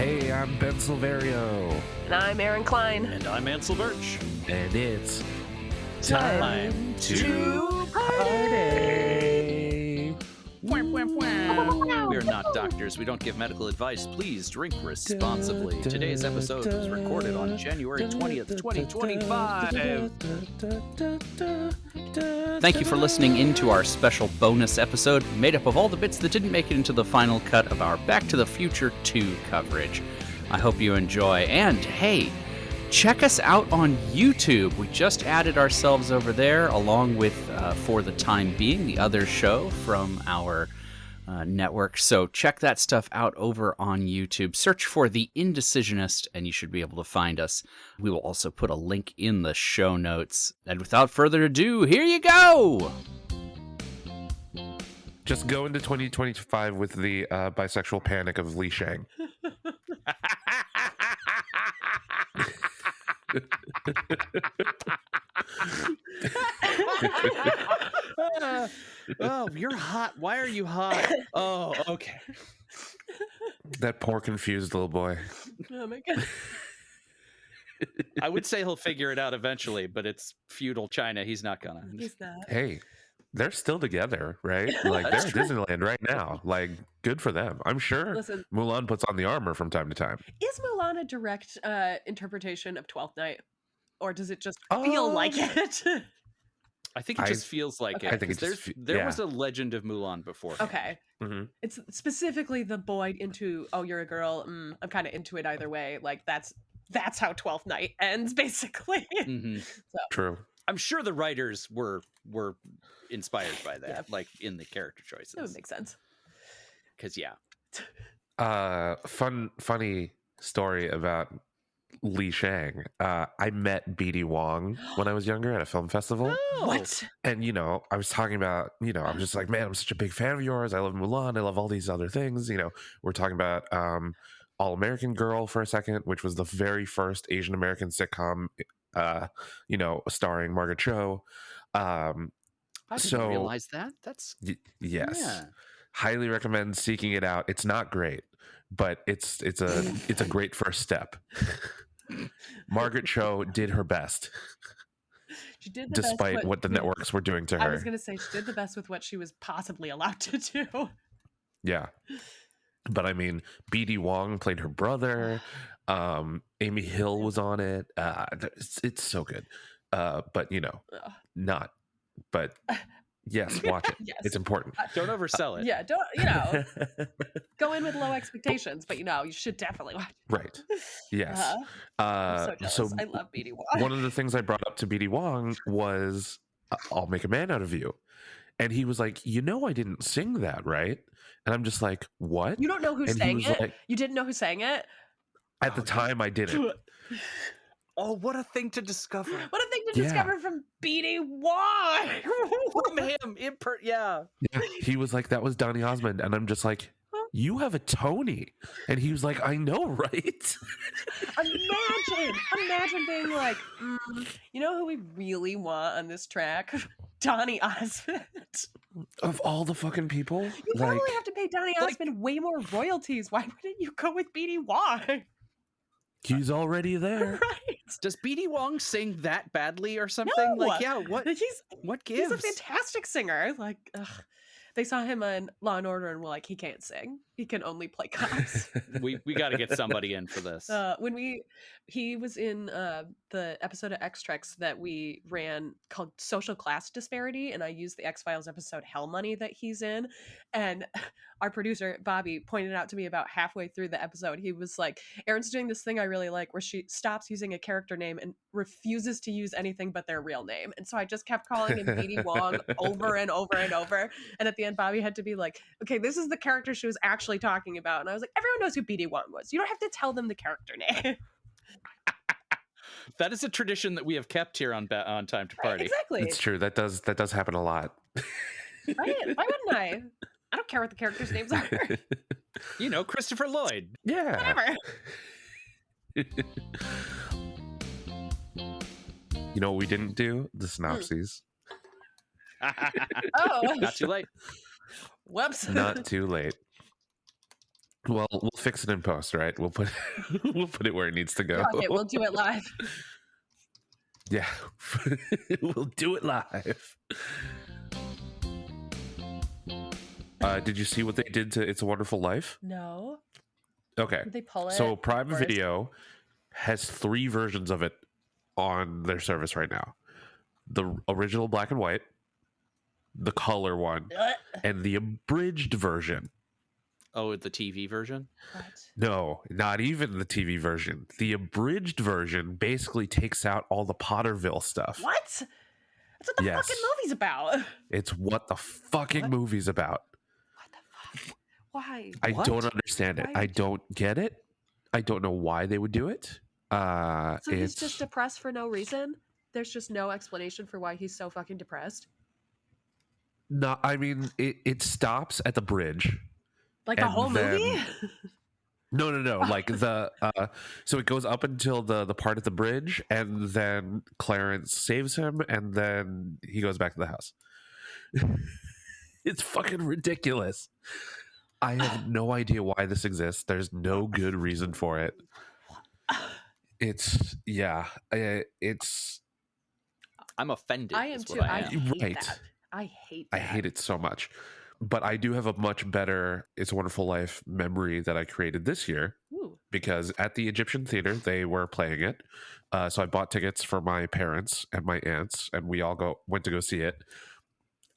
Hey, I'm Ben Silverio. And I'm Erin Cline. And I'm Ansel Burch. And it's time to party. We're not doctors. We don't give medical advice. Please drink responsibly. Today's episode was recorded on January 20th, 2025. Thank you for listening into our special bonus episode made up of all the bits that didn't make it into the final cut of our Back to the Future 2 coverage. I hope you enjoy. And hey, check us out on YouTube. We just added ourselves over there along with, for the time being, the other show from our network. So check that stuff out over on YouTube. Search for The Indecisionist and you should be able to find us. We will also put a link in the show notes. And without further ado, here you go! Just go into 2025 with the bisexual panic of Li Shang. Oh, you're hot. Why are you hot? Oh, okay. That poor confused little boy. Oh my god. I would say he'll figure it out eventually, but it's feudal China. He's not gonna. He's not. Hey, they're still together, right? Like, they're at Disneyland right now. Like, good for them. I'm sure Listen, Mulan puts on the armor from time to time. is Mulan a direct interpretation of Twelfth Night? Or does it just feel like it? I think it just feels like okay. it. I think there was a Legend of Mulan before. Okay. Mm-hmm. It's specifically the boy into, oh, you're a girl. I'm kind of into it either way. Like, that's how Twelfth Night ends, basically. Mm-hmm. So. True. I'm sure the writers were inspired by that, like in the character choices. That would make sense. Because Funny story about Li Shang. I met BD Wong when I was younger at a film festival. Oh. What? And, I was talking about, I was just like, man, I'm such a big fan of yours. I love Mulan. I love all these other things. We're talking about All American Girl for a second, which was the very first Asian American sitcom, starring Margaret Cho. I didn't realize that. That's yes. Yeah. Highly recommend seeking it out. It's not great, but it's a great first step. Margaret Cho did her best. She did the despite best, what the networks were doing to her. I was going to say she did the best with what she was possibly allowed to do. Yeah. But I mean, BD Wong played her brother. Amy Hill was on it. It's so good. But not. But yes, watch it. Yes. It's important. Don't oversell it. Yeah, don't go in with low expectations, but you should definitely watch it. Right. Yes. I'm so jealous. I love BD Wong. One of the things I brought up to BD Wong was, I'll make a man out of you. And he was like, I didn't sing that, right? And I'm just like, what? You don't know who sang it? Like, you didn't know who sang it? At the time, I didn't. Oh, what a thing to discover. What a thing to discover from BD Wong. From him. Yeah. He was like, that was Donny Osmond. And I'm just like, you have a Tony. And he was like, I know, right? Imagine being like, you know who we really want on this track? Donny Osmond. Of all the fucking people? You probably have to pay Donny Osmond way more royalties. Why wouldn't you go with BD Wong? He's already there. Right. Does BD Wong sing that badly or something? No. Like, yeah, what gives? He's a fantastic singer. Like, they saw him on Law and Order and were like, he can't sing. He can only play cops. we got to get somebody in for this. He was in the episode of X-Trex that we ran called Social Class Disparity, and I used the X-Files episode Hell Money that he's in. And our producer, Bobby, pointed out to me about halfway through the episode, he was like, Erin's doing this thing I really like where she stops using a character name and refuses to use anything but their real name. And so I just kept calling him BD Wong over and over and over. And at the end, Bobby had to be like, okay, this is the character she was actually talking about. And I was like, everyone knows who BD Wong was. You don't have to tell them the character name. That is a tradition that we have kept here on Time to Party. Exactly. It's true. That does happen a lot. Right? Why wouldn't I? I don't care what the characters' names are. Christopher Lloyd. Yeah. Whatever. You know what we didn't do? The synopses. Oh. Not too late. Whoops. Not too late. Well, we'll fix it in post, right? We'll put we'll put it where it needs to go. Okay, we'll do it live. Yeah, we'll do it live. Did you see what they did to It's a Wonderful Life? No. Okay. Did they pull it? So Prime Of course. Video has 3 versions of it on their service right now. The original black and white, the color one, and the abridged version. Oh, the TV version? What? No, not even the TV version. The abridged version basically takes out all the Potterville stuff. What? That's what the Yes. fucking movie's about. It's what the fucking What? movie's about. What the fuck? Why? I What? don't understand it. Why I would don't get it. I don't know why they would do it. So he's It's just depressed for no reason? There's just no explanation for why he's so fucking depressed? not. I mean, it stops at the bridge. Like the And whole movie? then- No. Like the so it goes up until the part at the bridge, and then Clarence saves him, and then he goes back to the house. It's fucking ridiculous. I have no idea why this exists. There's no good reason for it. It's I'm offended. I am is too. what I I am. hate Right. that. I hate I that. hate it so much. But I do have a much better It's a Wonderful Life memory that I created this year, Ooh. because at the Egyptian Theater they were playing it. So I bought tickets for my parents and my aunts, and we all went to go see it.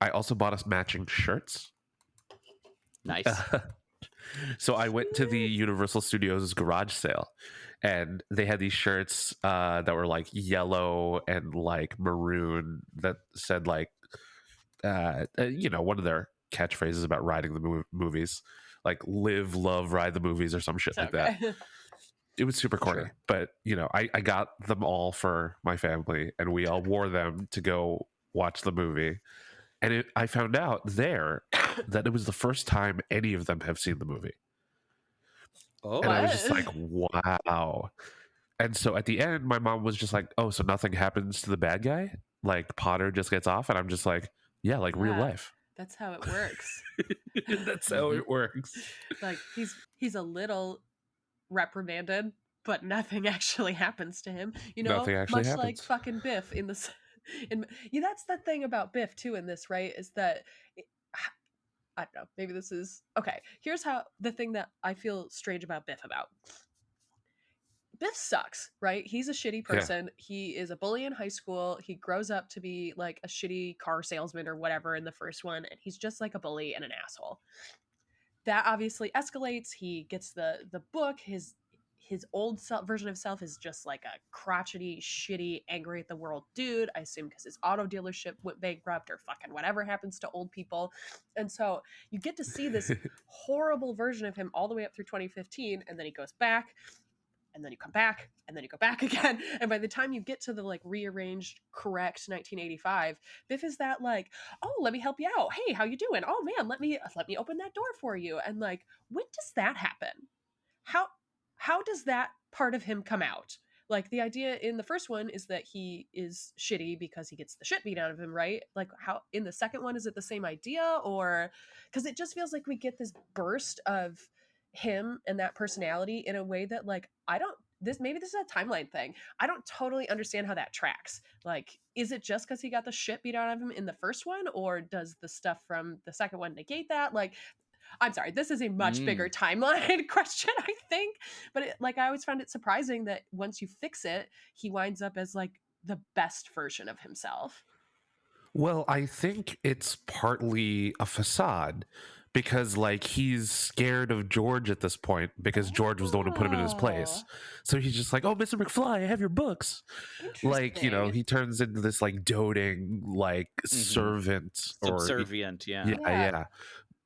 I also bought us matching shirts. Nice. So I went to the Universal Studios garage sale, and they had these shirts that were like yellow and like maroon that said like one of their catchphrases about riding the movies, like live, love, ride the movies or some shit like that. It was super corny, Sure. but I got them all for my family, and we all wore them to go watch the movie. And I found out there that it was the first time any of them have seen the movie. Oh, And I was just What? like, wow. And so at the end, my mom was just like, oh, so nothing happens to the bad guy? Like Potter just gets off? And I'm just like, yeah, like real Yeah. life. That's how it works. That's how it works. Like he's a little reprimanded, but nothing actually happens to him. Nothing actually much happens. like fucking Biff in this. That's the thing about Biff too in this, right? Is that I don't know. Maybe this is okay. Here's how the thing that I feel strange about Biff about. Biff sucks, right? He's a shitty person. He is a bully in high school. He grows up to be like a shitty car salesman or whatever in the first one, and he's just like a bully and an asshole. That obviously escalates. He gets the book. His old version of self is just like a crotchety, shitty, angry at the world dude. I assume because his auto dealership went bankrupt or fucking whatever happens to old people. And so you get to see this horrible version of him all the way up through 2015, and then he goes back, and then you come back, and then you go back again. And by the time you get to the like rearranged, correct 1985, Biff is that like, oh, let me help you out. Hey, how you doing? Oh man, let me open that door for you. And like, when does that happen? How does that part of him come out? Like the idea in the first one is that he is shitty because he gets the shit beat out of him, right? Like how in the second one is it the same idea, or because it just feels like we get this burst of him and that personality in a way that like maybe this is a timeline thing. I don't totally understand how that tracks. Like, is it just because he got the shit beat out of him in the first one, or does the stuff from the second one negate that? Like, I'm sorry, this is a much bigger timeline question, I think. But I always found it surprising that once you fix it, he winds up as like the best version of himself. Well, I think it's partly a facade, because like he's scared of George at this point because George was the one who put him in his place. So he's just like, oh, Mr. McFly, I have your books. Like, he turns into this like doting, like servant or subservient. yeah.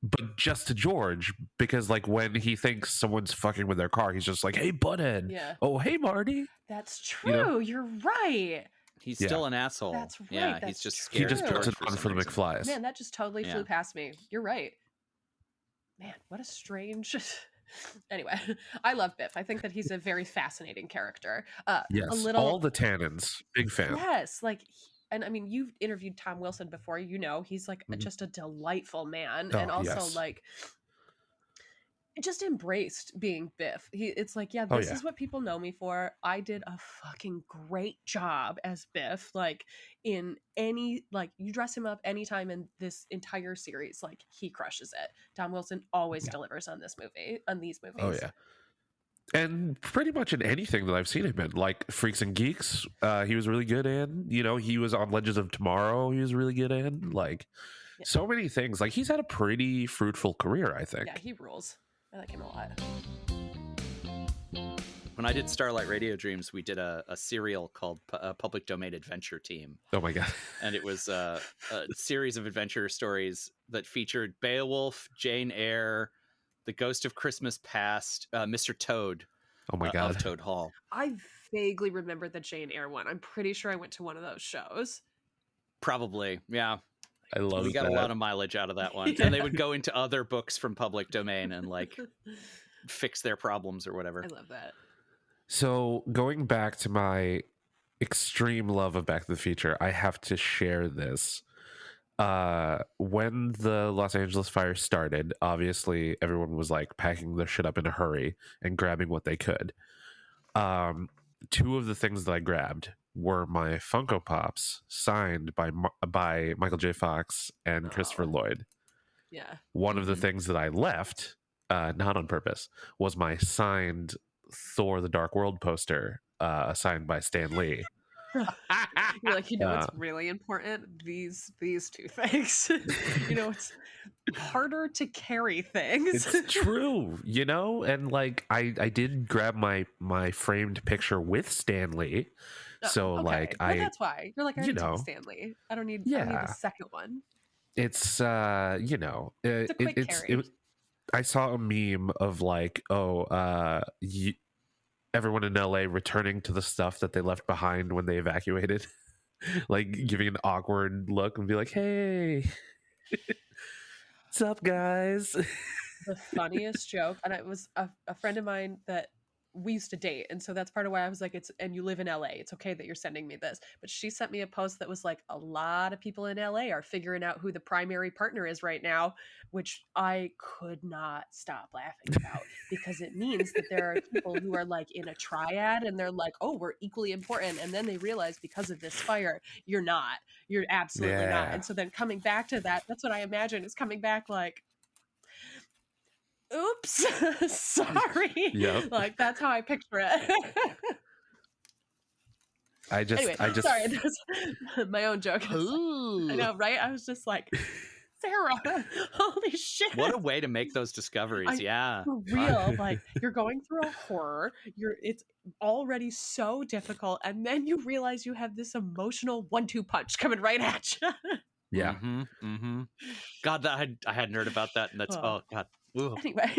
But just to George, because like when he thinks someone's fucking with their car, he's just like, hey, butthead. Yeah. Oh, hey, Marty. That's true. You're right. He's still an asshole. That's right. Yeah, That's he's just true. He scared. just of puts George it on for some the reason. McFlys. Man, that just totally flew past me. You're right. Man, what a strange. Anyway, I love Biff. I think that he's a very fascinating character. Yes, all the tannins. Big fan. Yes, and I mean, you've interviewed Tom Wilson before. He's like just a delightful man, and also like just embraced being Biff. It's like, yeah, this is what people know me for. I did a fucking great job as Biff. Like, in any, like, you dress him up anytime in this entire series, like, he crushes it. Tom Wilson always delivers on these movies. Oh yeah. And pretty much in anything that I've seen him in, like Freaks and Geeks, he was really good in. You know, he was on Legends of Tomorrow. He was really good in. Like, so many things. Like, he's had a pretty fruitful career, I think. Yeah, he rules. I like him a lot. When I did Starlight Radio Dreams, we did a serial called Public Domain Adventure Team. Oh my God. And it was a series of adventure stories that featured Beowulf, Jane Eyre, The Ghost of Christmas Past, Mr. Toad. Oh my God. Of Toad Hall. I vaguely remember the Jane Eyre one. I'm pretty sure I went to one of those shows. Probably, yeah. I love We got that. a lot of mileage out of that one. And they would go into other books from public domain and like fix their problems or whatever. I love that. So going back to my extreme love of Back to the Future, I have to share this. When the Los Angeles fire started, obviously everyone was like packing their shit up in a hurry and grabbing what they could. Two of the things that I grabbed were my Funko Pops signed by Michael J. Fox and Christopher Lloyd. Yeah. One of the things that I left, not on purpose, was my signed Thor: The Dark World poster, signed by Stan Lee. You're like, what's really important? These two things. It's harder to carry things. It's true, and like I did grab my framed picture with Stan Lee. So okay. That's why you're like, I already took Stan Lee. I don't need the second one. It's it's a quick carry. I saw a meme of like, everyone in LA returning to the stuff that they left behind when they evacuated, like giving an awkward look and be like, hey, what's up, guys? The funniest joke, and it was a friend of mine that we used to date, and so that's part of why I was like, and you live in LA, it's okay that you're sending me this. But she sent me a post that was like, a lot of people in LA are figuring out who the primary partner is right now, which I could not stop laughing about, because it means that there are people who are like in a triad and they're like, oh, we're equally important, and then they realize because of this fire, you're absolutely not. And so then coming back to that's what I imagine is coming back like, oops, sorry. Yep. Like, that's how I picture it. I just sorry, that's my own joke. I know, right? I was just like, Sarah, holy shit. What a way to make those discoveries. Yeah. For real. Like, you're going through a horror, it's already so difficult, and then you realize you have this emotional 1-2 punch coming right at you. Yeah. God, I hadn't heard about that, and that's oh God. Ooh. Anyway.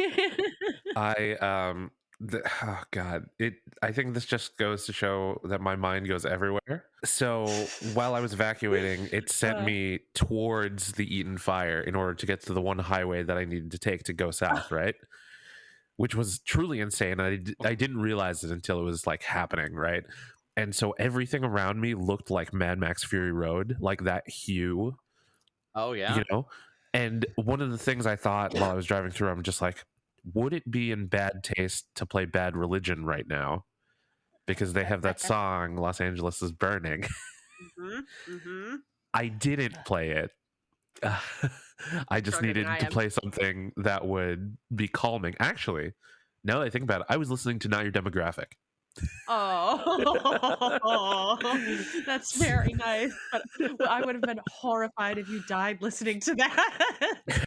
I think this just goes to show that my mind goes everywhere. So while I was evacuating, it sent me towards the Eaton fire in order to get to the one highway that I needed to take to go south, right? Which was truly insane. I didn't realize it until it was like happening, right? And so everything around me looked like Mad Max Fury Road, like that hue. Oh yeah. And one of the things I thought while I was driving through, I'm just like, would it be in bad taste to play Bad Religion right now? Because they have that song, Los Angeles is Burning. I didn't play it. I just needed to play something that would be calming. Actually, now that I think about it, I was listening to Not Your Demographic. Oh, that's very nice. But I would have been horrified if you died listening to that.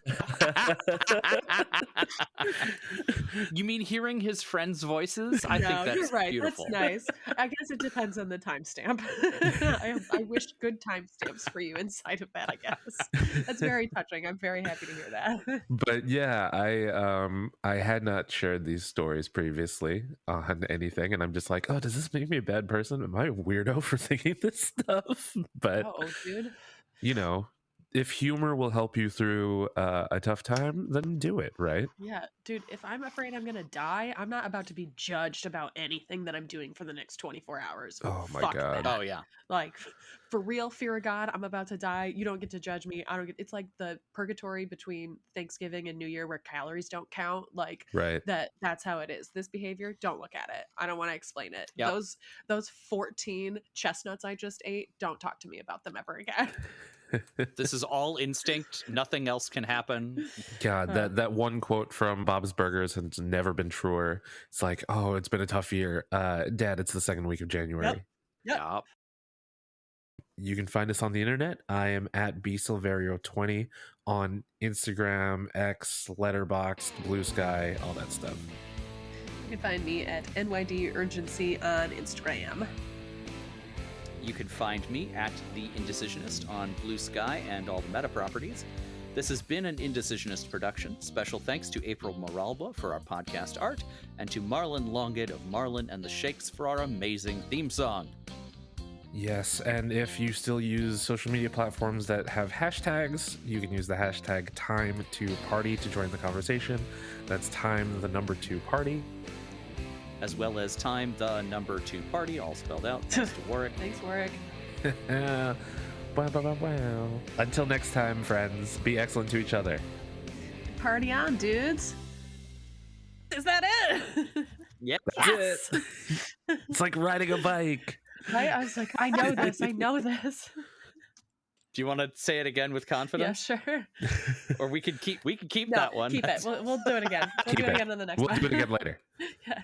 You mean hearing his friends' voices? I think that's you're right. beautiful. That's nice. I guess it depends on the timestamp. I wish good timestamps for you inside of that, I guess. That's very touching. I'm very happy to hear that. But yeah, I had not shared these stories previously on anything, and I'm just like, oh, does this make me a bad person? Am I a weirdo for thinking this stuff? But dude. if humor will help you through a tough time, then do it, right? Yeah, dude, if I'm afraid I'm gonna die, I'm not about to be judged about anything that I'm doing for the next 24 hours. Oh my Fuck God. that. Oh yeah. Like, for real, fear of God, I'm about to die. You don't get to judge me. I don't get. It's like the purgatory between Thanksgiving and New Year where calories don't count. Like Right. that's how it is. This behavior, don't look at it. I don't want to explain it. Yep. Those 14 chestnuts I just ate, don't talk to me about them ever again. This is all instinct. Nothing else can happen. God, that one quote from Bob's Burgers has never been truer. It's like, oh, it's been a tough year. Dad, it's the second week of January. Yep. You can find us on the internet. I am at bsilverio20 on Instagram, X, Letterboxd, Blue Sky, all that stuff. You can find me at NYD Urgency on Instagram. You can find me at The Indecisionist on Blue Sky and all the meta properties. This has been an Indecisionist production. Special thanks to April Moralba for our podcast art, and to Marlon Longid of Marlon and the Shakes for our amazing theme song. Yes, and if you still use social media platforms that have hashtags, you can use the hashtag #time2party to join the conversation. That's time2party. As well as time the number 2 party, all spelled out. Thanks to Warwick. Thanks, Warwick. Wow. Until next time, friends, be excellent to each other. Party on, dudes. Is that it? Yep. Yes. It's like riding a bike. I was like, I know this. I know this. Do you want to say it again with Yeah, confidence? sure. Or we could keep No, that one. keep it. We'll do it again. We'll do it again on the next We'll one. do it again later. Yeah.